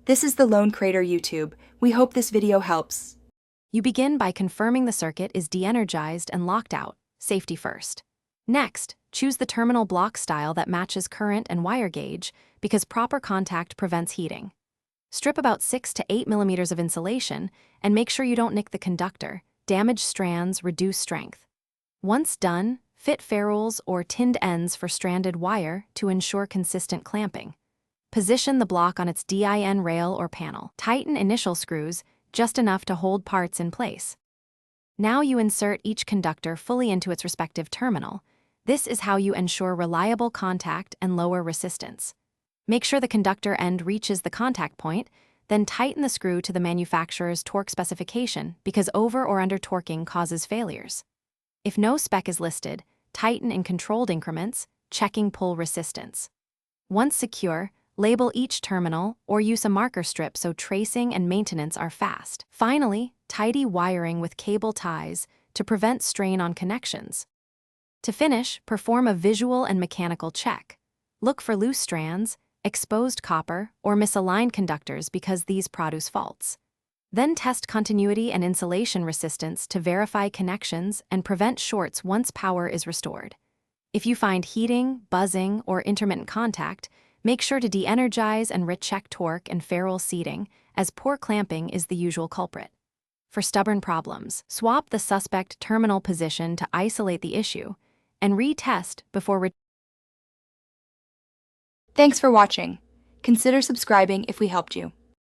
This is the Lone Crater YouTube. We hope this video helps. You begin by confirming the circuit is de-energized and locked out, safety first. Next, choose the terminal block style that matches current and wire gauge because proper contact prevents heating. Strip about 6 to 8 millimeters of insulation and make sure you don't nick the conductor. Damaged strands reduce strength. Once done, fit ferrules or tinned ends for stranded wire to ensure consistent clamping. Position the block on its DIN rail or panel. Tighten initial screws, just enough to hold parts in place. Now you insert each conductor fully into its respective terminal. This is how you ensure reliable contact and lower resistance. Make sure the conductor end reaches the contact point, then tighten the screw to the manufacturer's torque specification because over or under torquing causes failures. If no spec is listed, tighten in controlled increments, checking pull resistance. Once secure, label each terminal or use a marker strip so tracing and maintenance are fast. Finally, tidy wiring with cable ties to prevent strain on connections. To finish, perform a visual and mechanical check. Look for loose strands, exposed copper, or misaligned conductors because these produce faults. Then test continuity and insulation resistance to verify connections and prevent shorts once power is restored. If you find heating, buzzing, or intermittent contact, make sure to de-energize and recheck torque and ferrule seating, as poor clamping is the usual culprit. For stubborn problems, swap the suspect terminal position to isolate the issue, and retest before Thanks for watching. Consider subscribing if we helped you.